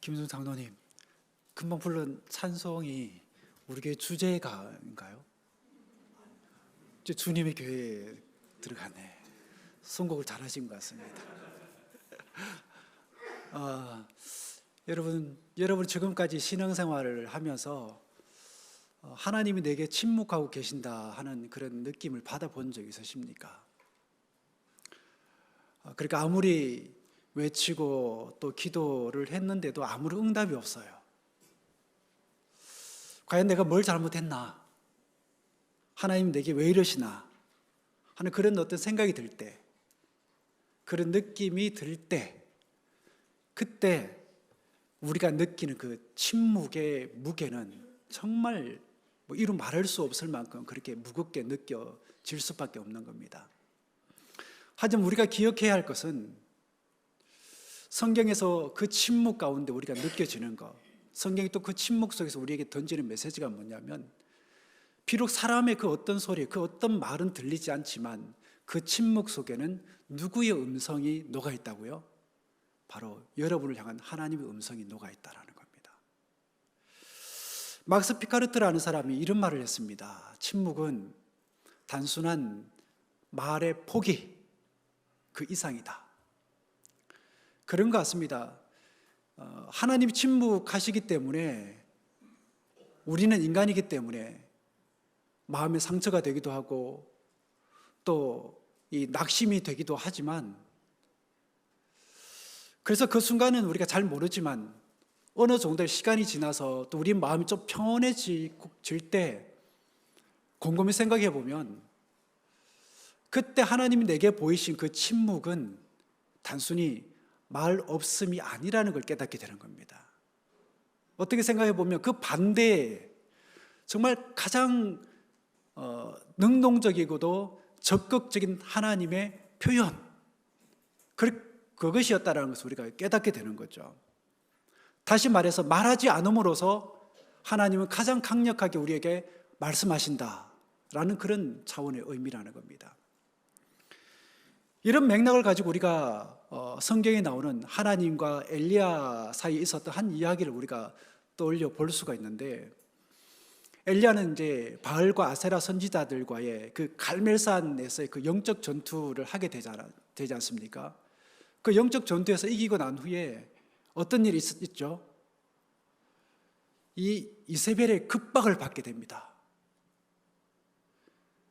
김순 장로님, 금방 부른 찬송이 우리 교회 주제가인가요? 이제 주님의 교회에 들어가네. 선곡을 잘하신 것 같습니다. 여러분 지금까지 신앙생활을 하면서 하나님이 내게 침묵하고 계신다 하는 그런 느낌을 받아본 적 있으십니까? 그러니까 아무리 외치고 또 기도를 했는데도 아무런 응답이 없어요. 과연 내가 뭘 잘못했나? 하나님 내게 왜 이러시나? 하는 그런 어떤 생각이 들 때, 그런 느낌이 들 때, 그때 우리가 느끼는 그 침묵의 무게는 정말 이루 말할 수 없을 만큼 그렇게 무겁게 느껴질 수밖에 없는 겁니다. 하지만 우리가 기억해야 할 것은 성경에서 그 침묵 가운데 우리가 느껴지는 것, 성경이 또 그 침묵 속에서 우리에게 던지는 메시지가 뭐냐면, 비록 사람의 그 어떤 소리, 그 어떤 말은 들리지 않지만 그 침묵 속에는 누구의 음성이 녹아있다고요? 바로 여러분을 향한 하나님의 음성이 녹아있다라는 겁니다. 막스 피카르트라는 사람이 이런 말을 했습니다. 침묵은 단순한 말의 포기 그 이상이다. 그런 것 같습니다. 하나님이 침묵하시기 때문에, 우리는 인간이기 때문에 마음의 상처가 되기도 하고 또 이 낙심이 되기도 하지만, 그래서 그 순간은 우리가 잘 모르지만 어느 정도의 시간이 지나서 또 우리 마음이 좀 평온해질 때 곰곰이 생각해 보면, 그때 하나님이 내게 보이신 그 침묵은 단순히 말 없음이 아니라는 걸 깨닫게 되는 겁니다. 어떻게 생각해 보면 그 반대에 정말 가장 능동적이고도 적극적인 하나님의 표현, 그것이었다는 것을 우리가 깨닫게 되는 거죠. 다시 말해서 말하지 않음으로써 하나님은 가장 강력하게 우리에게 말씀하신다라는 그런 차원의 의미라는 겁니다. 이런 맥락을 가지고 우리가 성경에 나오는 하나님과 엘리야 사이에 있었던 한 이야기를 우리가 떠올려 볼 수가 있는데, 엘리야는 이제 바알과 아세라 선지자들과의 그 갈멜산에서의 그 영적 전투를 하게 되지 않습니까? 그 영적 전투에서 이기고 난 후에 어떤 일이 있죠? 이 이세벨의 급박을 받게 됩니다.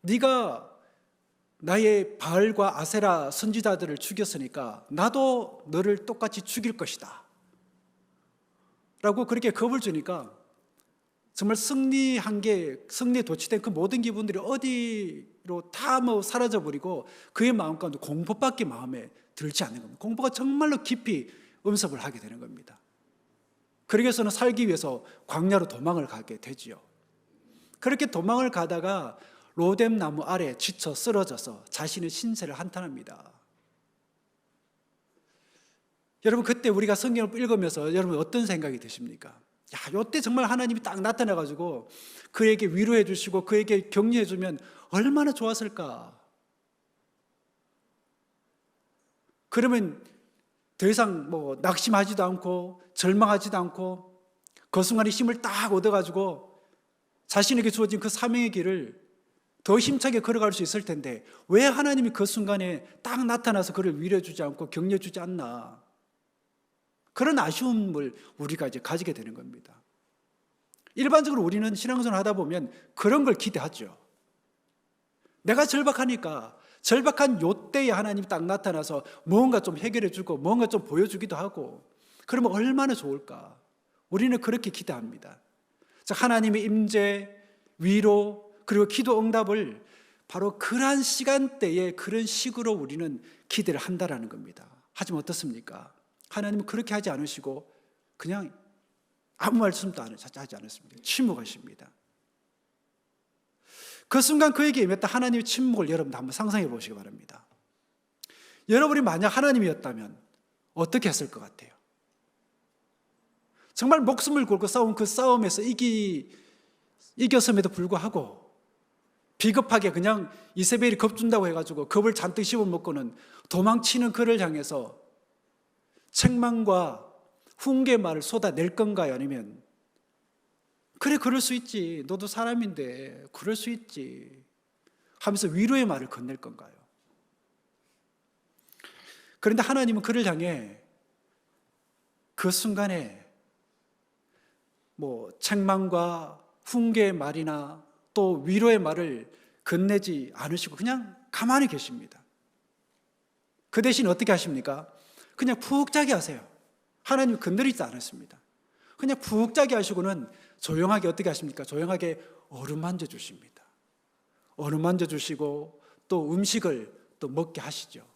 네가 나의 바알과 아세라 선지자들을 죽였으니까 나도 너를 똑같이 죽일 것이다 라고 그렇게 겁을 주니까, 정말 승리에 도취된 그 모든 기분들이 어디로 다 사라져버리고 그의 마음 가운데 공포밖에 마음에 들지 않는 겁니다. 공포가 정말로 깊이 음습을 하게 되는 겁니다. 그러기위해서는 살기 위해서 광야로 도망을 가게 되지요. 그렇게 도망을 가다가 로뎀 나무 아래 지쳐 쓰러져서 자신의 신세를 한탄합니다. 여러분, 그때 우리가 성경을 읽으면서 여러분 어떤 생각이 드십니까? 이때 정말 하나님이 딱 나타나가지고 그에게 위로해 주시고 그에게 격려해 주면 얼마나 좋았을까? 그러면 더 이상 낙심하지도 않고 절망하지도 않고 그 순간에 힘을 딱 얻어가지고 자신에게 주어진 그 사명의 길을 더 힘차게 걸어갈 수 있을 텐데, 왜 하나님이 그 순간에 딱 나타나서 그를 위로해 주지 않고 격려해 주지 않나? 그런 아쉬움을 우리가 이제 가지게 되는 겁니다. 일반적으로 우리는 신앙생활을 하다 보면 그런 걸 기대하죠. 내가 절박하니까 절박한 요때에 하나님이 딱 나타나서 뭔가 좀 해결해 주고 뭔가 좀 보여주기도 하고, 그러면 얼마나 좋을까? 우리는 그렇게 기대합니다. 하나님의 임재, 위로, 그리고 기도 응답을 바로 그러한 시간대에 그런 식으로 우리는 기대를 한다라는 겁니다. 하지만 어떻습니까? 하나님은 그렇게 하지 않으시고 그냥 아무 말씀도 하지 않았습니다. 침묵하십니다. 그 순간 그에게 임했다 하나님의 침묵을 여러분도 한번 상상해 보시기 바랍니다. 여러분이 만약 하나님이었다면 어떻게 했을 것 같아요? 정말 목숨을 걸고 싸운 그 싸움에서 이겼음에도 불구하고 비겁하게 그냥 이세벨이 겁준다고 해가지고 겁을 잔뜩 씹어먹고는 도망치는 그를 향해서 책망과 훈계의 말을 쏟아낼 건가요? 아니면 그래, 그럴 수 있지, 너도 사람인데 그럴 수 있지 하면서 위로의 말을 건넬 건가요? 그런데 하나님은 그를 향해 그 순간에 책망과 훈계의 말이나 또 위로의 말을 건네지 않으시고 그냥 가만히 계십니다. 그 대신 어떻게 하십니까? 그냥 푹 자게 하세요. 하나님 건드리지 않았습니다. 그냥 푹 자게 하시고는 조용하게 어떻게 하십니까? 조용하게 어루만져 주십니다. 어루만져 주시고 또 음식을 또 먹게 하시죠.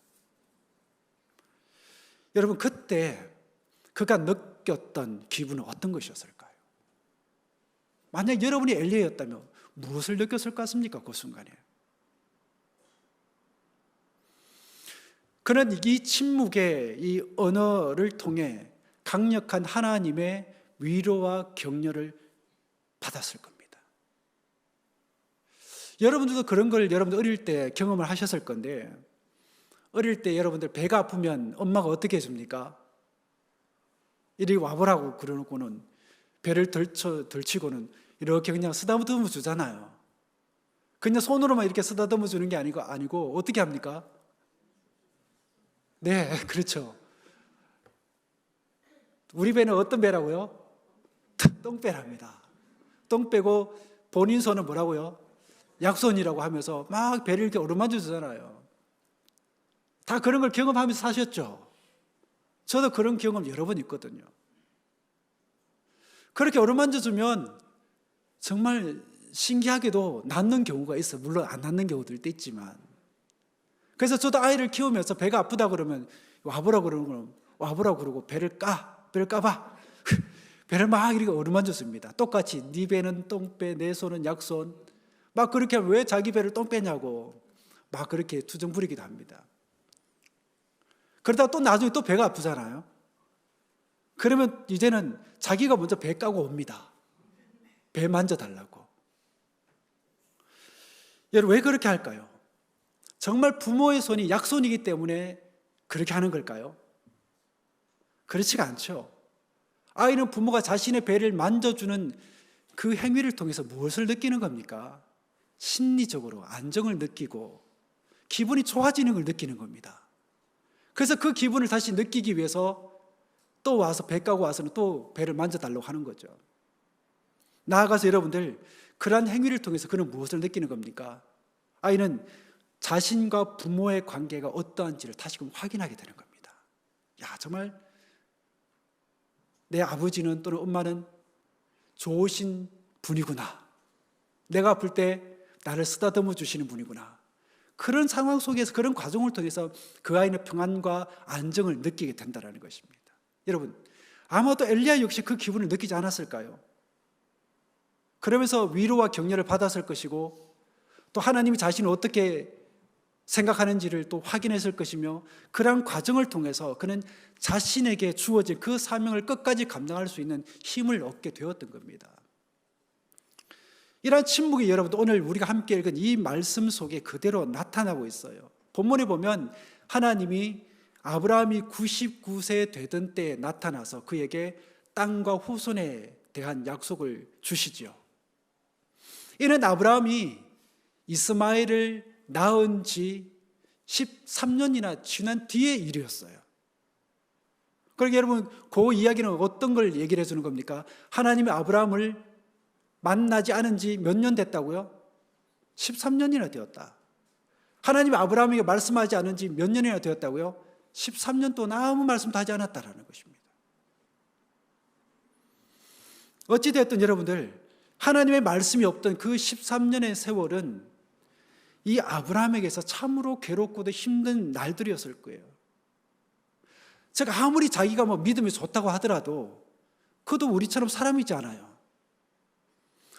여러분, 그때 그가 느꼈던 기분은 어떤 것이었을까요? 만약 여러분이 엘리야였다면 무엇을 느꼈을 것 같습니까? 그 순간에. 그는 이 침묵의 이 언어를 통해 강력한 하나님의 위로와 격려를 받았을 겁니다. 여러분들도 그런 걸 여러분들 어릴 때 경험을 하셨을 건데, 어릴 때 여러분들 배가 아프면 엄마가 어떻게 해줍니까? 이리 와보라고 그러고는 배를 덜치고는 이렇게 그냥 쓰다듬어 주잖아요. 그냥 손으로만 이렇게 쓰다듬어 주는 게 아니고 어떻게 합니까? 네, 그렇죠. 우리 배는 어떤 배라고요? 똥배랍니다. 똥배고 본인 손은 뭐라고요? 약손이라고 하면서 막 배를 이렇게 어루만져 주잖아요. 다 그런 걸 경험하면서 사셨죠? 저도 그런 경험 여러 번 있거든요. 그렇게 어루만져 주면 정말 신기하게도 낫는 경우가 있어요. 물론 안 낫는 경우들도 있지만. 그래서 저도 아이를 키우면서 배가 아프다 그러면 와보라 그러고 배를 까봐. 배를 막 이렇게 어루만져 줍니다. 똑같이 네 배는 똥배, 내 손은 약손. 막 그렇게 하면 왜 자기 배를 똥배냐고 막 그렇게 투정 부리기도 합니다. 그러다가 또 나중에 또 배가 아프잖아요. 그러면 이제는 자기가 먼저 배 까고 옵니다. 배 만져달라고. 여러분, 왜 그렇게 할까요? 정말 부모의 손이 약손이기 때문에 그렇게 하는 걸까요? 그렇지가 않죠. 아이는 부모가 자신의 배를 만져주는 그 행위를 통해서 무엇을 느끼는 겁니까? 심리적으로 안정을 느끼고 기분이 좋아지는 걸 느끼는 겁니다. 그래서 그 기분을 다시 느끼기 위해서 또 와서 배 까고 와서는 또 배를 만져달라고 하는 거죠. 나아가서 여러분들, 그러한 행위를 통해서 그는 무엇을 느끼는 겁니까? 아이는 자신과 부모의 관계가 어떠한지를 다시금 확인하게 되는 겁니다. 야, 정말 내 아버지는 또는 엄마는 좋으신 분이구나. 내가 아플 때 나를 쓰다듬어 주시는 분이구나. 그런 상황 속에서, 그런 과정을 통해서 그 아이는 평안과 안정을 느끼게 된다는 것입니다. 여러분, 아마도 엘리야 역시 그 기분을 느끼지 않았을까요? 그러면서 위로와 격려를 받았을 것이고, 또 하나님이 자신을 어떻게 생각하는지를 또 확인했을 것이며, 그러한 과정을 통해서 그는 자신에게 주어진 그 사명을 끝까지 감당할 수 있는 힘을 얻게 되었던 겁니다. 이러한 침묵이 여러분, 오늘 우리가 함께 읽은 이 말씀 속에 그대로 나타나고 있어요. 본문에 보면 하나님이 아브라함이 99세 되던 때에 나타나서 그에게 땅과 후손에 대한 약속을 주시지요. 이는 아브라함이 이스마엘을 낳은 지 13년이나 지난 뒤의 일이었어요. 그러니까 여러분, 그 이야기는 어떤 걸 얘기를 해주는 겁니까? 하나님이 아브라함을 만나지 않은 지 몇 년 됐다고요? 13년이나 되었다. 하나님이 아브라함에게 말씀하지 않은 지 몇 년이나 되었다고요? 13년 동안 아무 말씀도 하지 않았다라는 것입니다. 어찌되었든 여러분들, 하나님의 말씀이 없던 그 13년의 세월은 이 아브라함에게서 참으로 괴롭고도 힘든 날들이었을 거예요. 즉, 아무리 자기가 믿음이 좋다고 하더라도 그도 우리처럼 사람이지 않아요.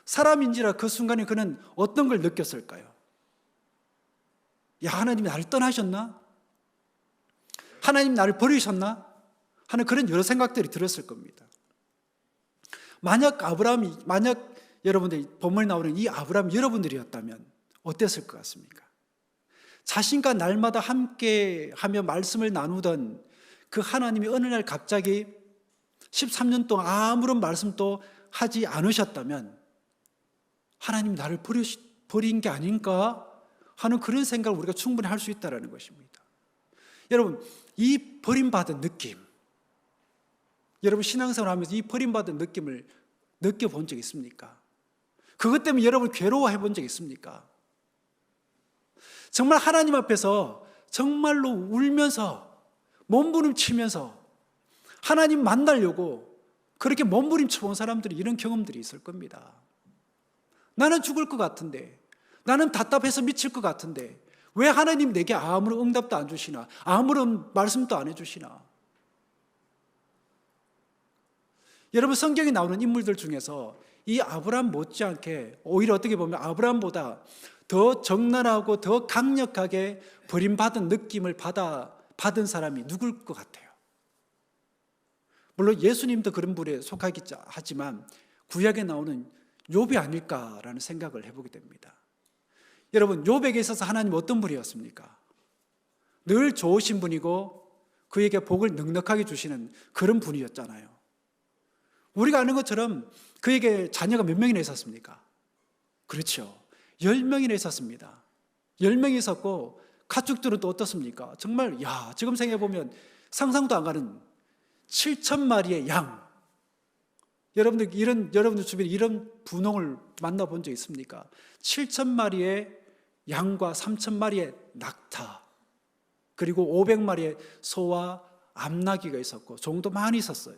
사람인지라 그 순간에 그는 어떤 걸 느꼈을까요? 야, 하나님이 나를 떠나셨나? 하나님 나를 버리셨나? 하는 그런 여러 생각들이 들었을 겁니다. 만약 여러분들 본문에 나오는 이 아브라함 여러분들이었다면 어땠을 것 같습니까? 자신과 날마다 함께 하며 말씀을 나누던 그 하나님이 어느 날 갑자기 13년 동안 아무런 말씀도 하지 않으셨다면 하나님 나를 버린 게 아닌가 하는 그런 생각을 우리가 충분히 할 수 있다는 것입니다. 여러분, 이 버림받은 느낌, 여러분 신앙생활 하면서 이 버림받은 느낌을 느껴본 적 있습니까? 그것 때문에 여러분 괴로워해 본 적 있습니까? 정말 하나님 앞에서 정말로 울면서 몸부림치면서 하나님 만나려고 그렇게 몸부림쳐 본 사람들이 이런 경험들이 있을 겁니다. 나는 죽을 것 같은데, 나는 답답해서 미칠 것 같은데 왜 하나님 내게 아무런 응답도 안 주시나, 아무런 말씀도 안 해주시나. 여러분, 성경에 나오는 인물들 중에서 이 아브라함 못지않게 오히려 어떻게 보면 아브라함보다 더 적나라하고 더 강력하게 버림받은 느낌을 받은 사람이 누굴 것 같아요? 물론 예수님도 그런 부류에 속하겠죠. 하지만 구약에 나오는 욥이 아닐까라는 생각을 해보게 됩니다. 여러분, 욥에게 있어서 하나님 어떤 분이었습니까? 늘 좋으신 분이고 그에게 복을 넉넉하게 주시는 그런 분이었잖아요. 우리가 아는 것처럼 그에게 자녀가 몇 명이나 있었습니까? 그렇죠. 10명이나 있었습니다. 10명이 있었고 가축들은 또 어떻습니까? 정말 지금 생각해보면 상상도 안 가는 7,000마리의 양. 여러분들 주변에 이런 분홍을 만나본 적 있습니까? 7,000마리의 양과 3,000마리의 낙타, 그리고 500마리의 소와 암나귀가 있었고 종도 많이 있었어요.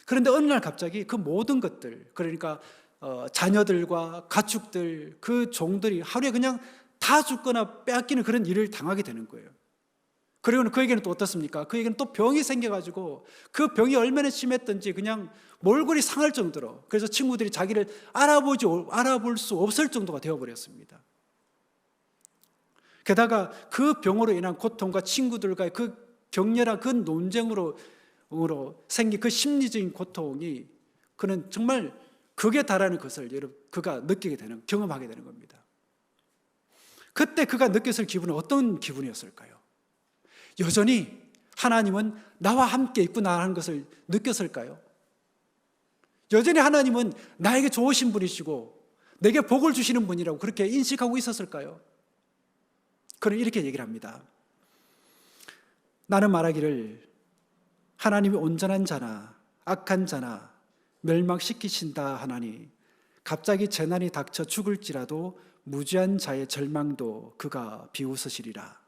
그런데 어느 날 갑자기 그 모든 것들, 그러니까 자녀들과 가축들, 그 종들이 하루에 그냥 다 죽거나 빼앗기는 그런 일을 당하게 되는 거예요. 그리고는 그에게는 또 어떻습니까? 그에게는 또 병이 생겨가지고 그 병이 얼마나 심했던지 그냥 몰골이 상할 정도로, 그래서 친구들이 자기를 알아볼 수 없을 정도가 되어버렸습니다. 게다가 그 병으로 인한 고통과 친구들과의 그 격렬한 그 논쟁으로 생긴 그 심리적인 고통이 그는 정말 극에 달하는 것을 그가 경험하게 되는 겁니다. 그때 그가 느꼈을 기분은 어떤 기분이었을까요? 여전히 하나님은 나와 함께 있구나 하는 것을 느꼈을까요? 여전히 하나님은 나에게 좋으신 분이시고 내게 복을 주시는 분이라고 그렇게 인식하고 있었을까요? 그는 이렇게 얘기를 합니다. 나는 말하기를 하나님이 온전한 자나 악한 자나 멸망시키신다 하나니 갑자기 재난이 닥쳐 죽을지라도 무지한 자의 절망도 그가 비웃으시리라.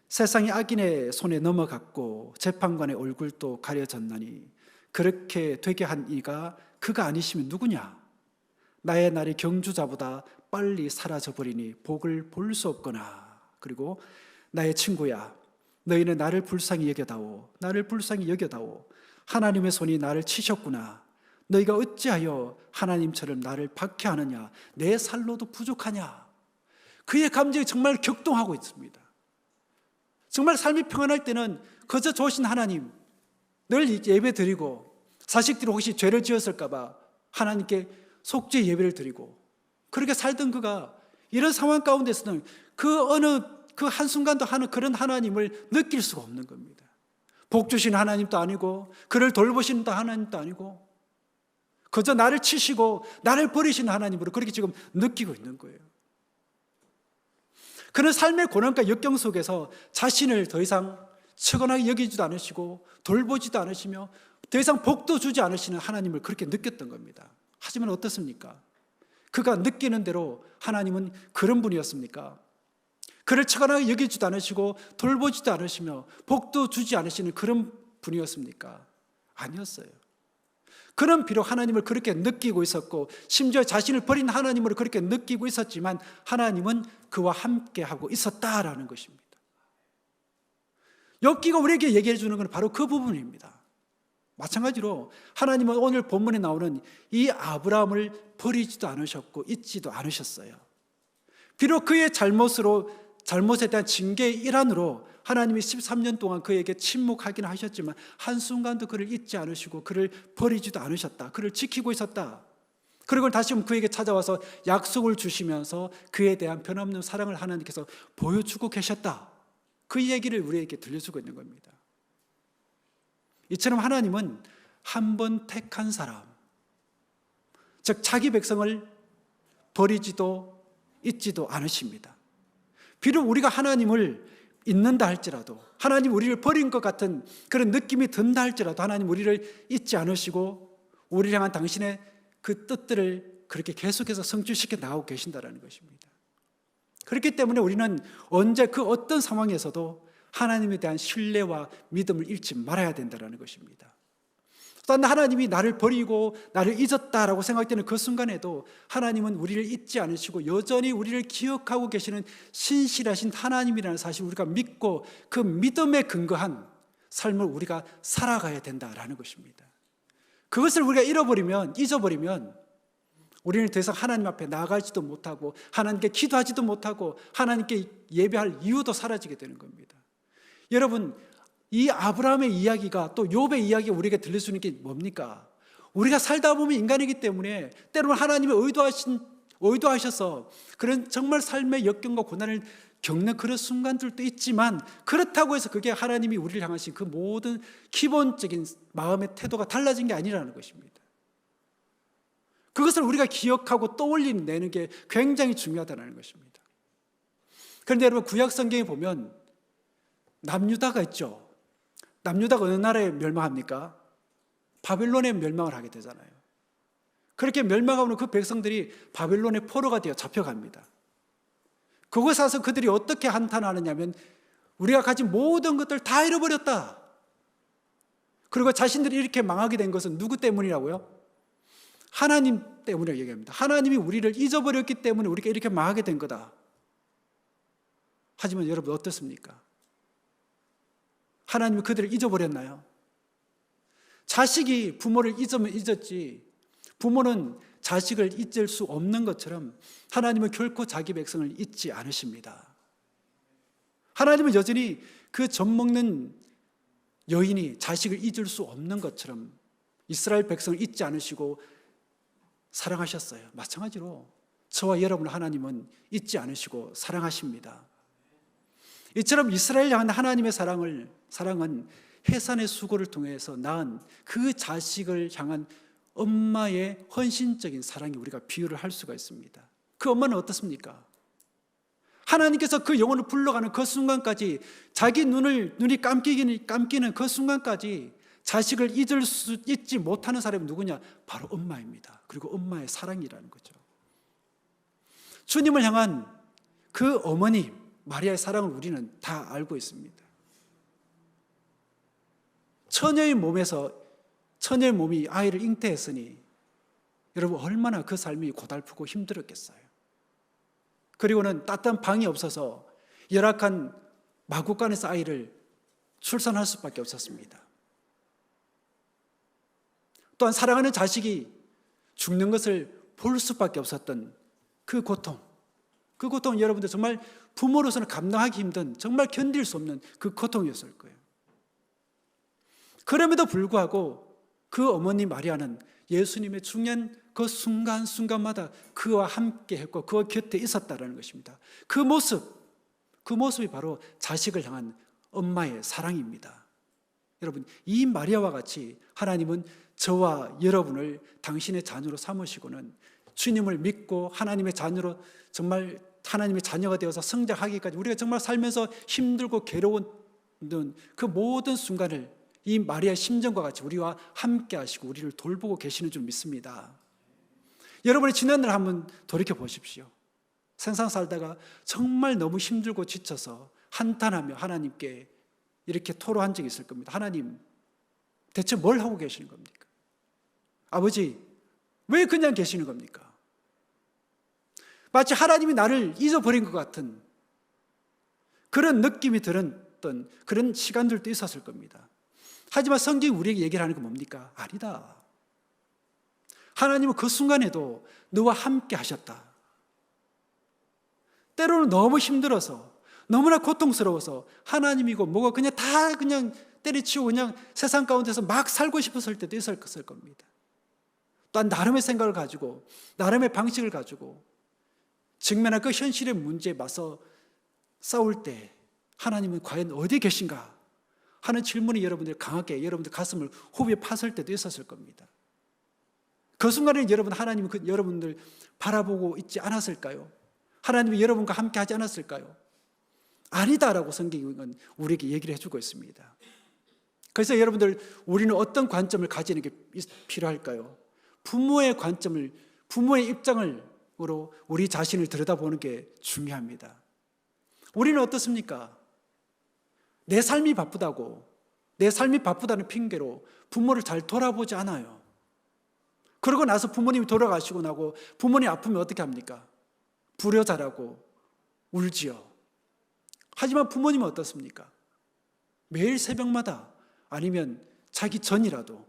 세상이 악인의 손에 넘어갔고 재판관의 얼굴도 가려졌나니 그렇게 되게 한 이가 그가 아니시면 누구냐? 나의 날이 경주자보다 빨리 사라져버리니 복을 볼 수 없거나. 그리고 나의 친구야, 너희는 나를 불쌍히 여겨다오. 나를 불쌍히 여겨다오. 하나님의 손이 나를 치셨구나. 너희가 어찌하여 하나님처럼 나를 박해하느냐? 내 살로도 부족하냐? 그의 감정이 정말 격동하고 있습니다. 정말 삶이 평안할 때는 그저 좋으신 하나님 늘 예배 드리고, 자식들이 혹시 죄를 지었을까 봐 하나님께 속죄 예배를 드리고 그렇게 살던 그가 이런 상황 가운데서는 그 한순간도 그런 하나님을 느낄 수가 없는 겁니다. 복 주신 하나님도 아니고 그를 돌보시는 하나님도 아니고 그저 나를 치시고 나를 버리시는 하나님으로 그렇게 지금 느끼고 있는 거예요. 그는 삶의 고난과 역경 속에서 자신을 더 이상 측은하게 여기지도 않으시고 돌보지도 않으시며 더 이상 복도 주지 않으시는 하나님을 그렇게 느꼈던 겁니다. 하지만 어떻습니까? 그가 느끼는 대로 하나님은 그런 분이었습니까? 그를 측은하게 여기지도 않으시고 돌보지도 않으시며 복도 주지 않으시는 그런 분이었습니까? 아니었어요. 그는 비록 하나님을 그렇게 느끼고 있었고 심지어 자신을 버린 하나님을 그렇게 느끼고 있었지만 하나님은 그와 함께하고 있었다라는 것입니다. 욥기가 우리에게 얘기해 주는 건 바로 그 부분입니다. 마찬가지로 하나님은 오늘 본문에 나오는 이 아브라함을 버리지도 않으셨고 잊지도 않으셨어요. 비록 그의 잘못에 대한 징계의 일환으로 하나님이 13년 동안 그에게 침묵하긴 하셨지만 한순간도 그를 잊지 않으시고 그를 버리지도 않으셨다. 그를 지키고 있었다. 그리고 다시 그에게 찾아와서 약속을 주시면서 그에 대한 변함없는 사랑을 하나님께서 보여주고 계셨다. 그 얘기를 우리에게 들려주고 있는 겁니다. 이처럼 하나님은 한 번 택한 사람, 즉 자기 백성을 버리지도 잊지도 않으십니다. 비록 우리가 하나님을 잊는다 할지라도, 하나님 우리를 버린 것 같은 그런 느낌이 든다 할지라도 하나님 우리를 잊지 않으시고 우리를 향한 당신의 그 뜻들을 그렇게 계속해서 성취시켜 나가고 계신다는 것입니다. 그렇기 때문에 우리는 언제 그 어떤 상황에서도 하나님에 대한 신뢰와 믿음을 잃지 말아야 된다는 것입니다. 또한 하나님이 나를 버리고 나를 잊었다라고 생각되는 그 순간에도 하나님은 우리를 잊지 않으시고 여전히 우리를 기억하고 계시는 신실하신 하나님이라는 사실을 우리가 믿고 그 믿음에 근거한 삶을 우리가 살아가야 된다라는 것입니다. 그것을 우리가 잊어버리면 우리는 더 이상 하나님 앞에 나아가지도 못하고 하나님께 기도하지도 못하고 하나님께 예배할 이유도 사라지게 되는 겁니다. 여러분, 이 아브라함의 이야기가 또 욥의 이야기가 우리에게 들릴 수 있는 게 뭡니까? 우리가 살다 보면 인간이기 때문에 때로는 하나님이 의도하셔서 그런 정말 삶의 역경과 고난을 겪는 그런 순간들도 있지만, 그렇다고 해서 그게 하나님이 우리를 향하신 그 모든 기본적인 마음의 태도가 달라진 게 아니라는 것입니다. 그것을 우리가 기억하고 떠올리는 게 굉장히 중요하다는 것입니다. 그런데 여러분, 구약 성경에 보면 남유다가 있죠. 남유다가 어느 나라에 멸망합니까? 바벨론에 멸망을 하게 되잖아요. 그렇게 멸망하고는 그 백성들이 바벨론의 포로가 되어 잡혀갑니다. 그곳에 와서 그들이 어떻게 한탄하느냐면 우리가 가진 모든 것들 다 잃어버렸다. 그리고 자신들이 이렇게 망하게 된 것은 누구 때문이라고요? 하나님 때문이라고 얘기합니다. 하나님이 우리를 잊어버렸기 때문에 우리가 이렇게 망하게 된 거다. 하지만 여러분 어떻습니까? 하나님이 그들을 잊어버렸나요? 자식이 부모를 잊으면 잊었지 부모는 자식을 잊을 수 없는 것처럼 하나님은 결코 자기 백성을 잊지 않으십니다. 하나님은 여전히 그 젖먹는 여인이 자식을 잊을 수 없는 것처럼 이스라엘 백성을 잊지 않으시고 사랑하셨어요. 마찬가지로 저와 여러분을 하나님은 잊지 않으시고 사랑하십니다. 이처럼 이스라엘 향한 하나님의 사랑은 해산의 수고를 통해서 낳은 그 자식을 향한 엄마의 헌신적인 사랑이 우리가 비유를 할 수가 있습니다. 그 엄마는 어떻습니까? 하나님께서 그 영혼을 불러가는 그 순간까지 자기 눈이 감기는 그 순간까지 자식을 잊지 못하는 사람이 누구냐? 바로 엄마입니다. 그리고 엄마의 사랑이라는 거죠. 주님을 향한 그 어머니 마리아의 사랑을 우리는 다 알고 있습니다. 처녀의 몸이 아이를 잉태했으니 여러분 얼마나 그 삶이 고달프고 힘들었겠어요. 그리고는 따뜻한 방이 없어서 열악한 마구간에서 아이를 출산할 수밖에 없었습니다. 또한 사랑하는 자식이 죽는 것을 볼 수밖에 없었던 그 고통 여러분들 정말 부모로서는 감당하기 힘든, 정말 견딜 수 없는 그 고통이었을 거예요. 그럼에도 불구하고 그 어머니 마리아는 예수님의 중요한 그 순간순간마다 그와 함께 했고 그와 곁에 있었다는 것입니다. 그 모습이 바로 자식을 향한 엄마의 사랑입니다. 여러분, 이 마리아와 같이 하나님은 저와 여러분을 당신의 자녀로 삼으시고는 주님을 믿고 하나님의 자녀로 정말 하나님의 자녀가 되어서 성장하기까지 우리가 정말 살면서 힘들고 괴로운 그 모든 순간을 이 마리아의 심정과 같이 우리와 함께 하시고 우리를 돌보고 계시는 줄 믿습니다. 여러분의 지난날 한번 돌이켜 보십시오. 세상 살다가 정말 너무 힘들고 지쳐서 한탄하며 하나님께 이렇게 토로한 적이 있을 겁니다. 하나님, 대체 뭘 하고 계시는 겁니까? 아버지, 왜 그냥 계시는 겁니까? 마치 하나님이 나를 잊어버린 것 같은 그런 느낌이 들었던 그런 시간들도 있었을 겁니다. 하지만 성경이 우리에게 얘기를 하는 건 뭡니까? 아니다. 하나님은 그 순간에도 너와 함께 하셨다. 때로는 너무 힘들어서 너무나 고통스러워서 하나님이고 뭐가 그냥 다 그냥 때려치우고 그냥 세상 가운데서 막 살고 싶었을 때도 있었을 겁니다. 또한 나름의 생각을 가지고 나름의 방식을 가지고 직면한 그 현실의 문제에 맞서 싸울 때 하나님은 과연 어디에 계신가? 하는 질문이 여러분들 강하게 여러분들 가슴을 호흡에 팠을 때도 있었을 겁니다. 그 순간에 여러분 하나님은 여러분들 바라보고 있지 않았을까요? 하나님이 여러분과 함께 하지 않았을까요? 아니다라고 성경은 우리에게 얘기를 해주고 있습니다. 그래서 여러분들 우리는 어떤 관점을 가지는 게 필요할까요? 부모의 관점을, 부모의 입장으로 우리 자신을 들여다보는 게 중요합니다. 우리는 어떻습니까? 내 삶이 바쁘다고, 내 삶이 바쁘다는 핑계로 부모를 잘 돌아보지 않아요. 그러고 나서 부모님이 돌아가시고 나고 부모님 아프면 어떻게 합니까? 불효자라고 울지요. 하지만 부모님은 어떻습니까? 매일 새벽마다 아니면 자기 전이라도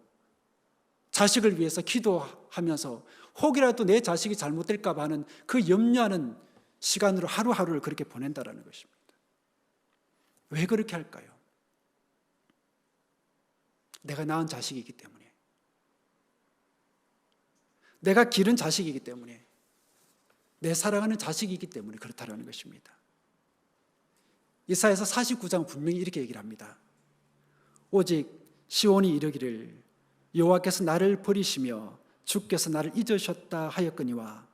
자식을 위해서 기도하면서 혹이라도 내 자식이 잘못될까 봐 하는 그 염려하는 시간으로 하루하루를 그렇게 보낸다는 것입니다. 왜 그렇게 할까요? 내가 낳은 자식이기 때문에, 내가 기른 자식이기 때문에, 내 사랑하는 자식이기 때문에 그렇다는 것입니다. 이사야서 49장 분명히 이렇게 얘기를 합니다. 오직 시온이 이르기를 여호와께서 나를 버리시며 주께서 나를 잊으셨다 하였거니와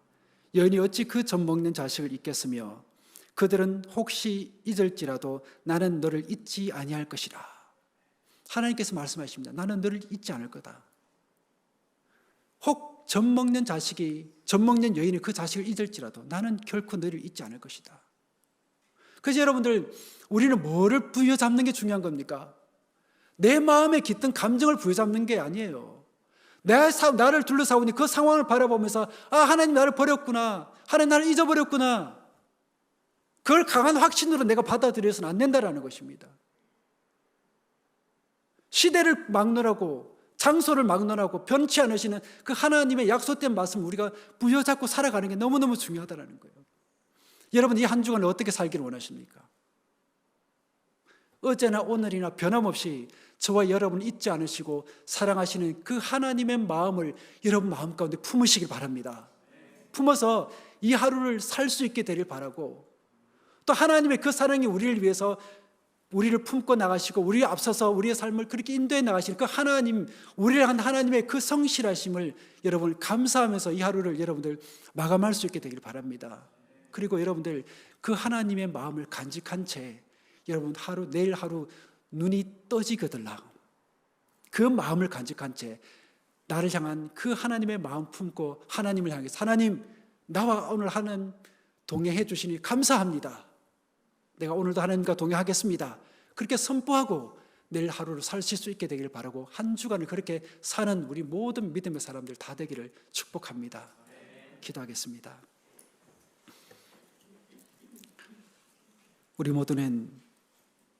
여인이 어찌 그 젖 먹는 자식을 잊겠으며 그들은 혹시 잊을지라도 나는 너를 잊지 아니할 것이라. 하나님께서 말씀하십니다. 나는 너를 잊지 않을 거다. 혹 젖 먹는 자식이, 젖 먹는 여인이 그 자식을 잊을지라도 나는 결코 너를 잊지 않을 것이다. 그래서 여러분들, 우리는 뭐를 부여잡는 게 중요한 겁니까? 내 마음에 깃든 감정을 부여잡는 게 아니에요. 나를 둘러싸고 있는 그 상황을 바라보면서 하나님 나를 버렸구나, 하나님 나를 잊어버렸구나, 그걸 강한 확신으로 내가 받아들여서는 안 된다는 것입니다. 시대를 막론하고 장소를 막론하고 변치 않으시는 그 하나님의 약속된 말씀을 우리가 부여잡고 살아가는 게 너무너무 중요하다는 거예요. 여러분, 이 한 주간을 어떻게 살기를 원하십니까? 어제나 오늘이나 변함없이 저와 여러분을 잊지 않으시고 사랑하시는 그 하나님의 마음을 여러분 마음 가운데 품으시길 바랍니다. 품어서 이 하루를 살 수 있게 되길 바라고, 또 하나님의 그 사랑이 우리를 위해서 우리를 품고 나가시고 우리에 앞서서 우리의 삶을 그렇게 인도해 나가시는 그 하나님, 우리를 한 하나님의 그 성실하심을 여러분 감사하면서 이 하루를 여러분들 마감할 수 있게 되길 바랍니다. 그리고 여러분들 그 하나님의 마음을 간직한 채 여러분 내일 하루 눈이 떠지거들라 그 마음을 간직한 채 나를 향한 그 하나님의 마음 품고 하나님을 향해서 하나님, 나와 오늘 하나님 동행해 주시니 감사합니다. 내가 오늘도 하나님과 동행하겠습니다. 그렇게 선포하고 내일 하루를 사실 수 있게 되기를 바라고 한 주간을 그렇게 사는 우리 모든 믿음의 사람들 다 되기를 축복합니다. 기도하겠습니다. 우리 모두는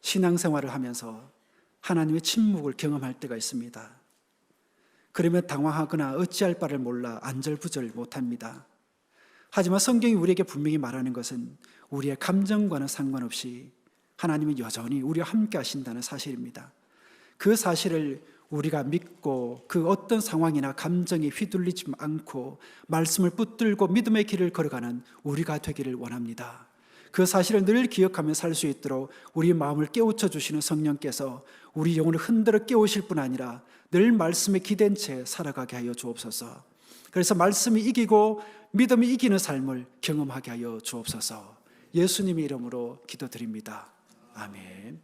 신앙생활을 하면서 하나님의 침묵을 경험할 때가 있습니다. 그러면 당황하거나 어찌할 바를 몰라 안절부절 못합니다. 하지만 성경이 우리에게 분명히 말하는 것은 우리의 감정과는 상관없이 하나님은 여전히 우리와 함께 하신다는 사실입니다. 그 사실을 우리가 믿고 그 어떤 상황이나 감정에 휘둘리지 않고 말씀을 붙들고 믿음의 길을 걸어가는 우리가 되기를 원합니다. 그 사실을 늘 기억하며 살 수 있도록 우리 마음을 깨우쳐 주시는 성령께서 우리 영혼을 흔들어 깨우실 뿐 아니라 늘 말씀에 기댄 채 살아가게 하여 주옵소서. 그래서 말씀이 이기고 믿음이 이기는 삶을 경험하게 하여 주옵소서. 예수님의 이름으로 기도드립니다. 아멘.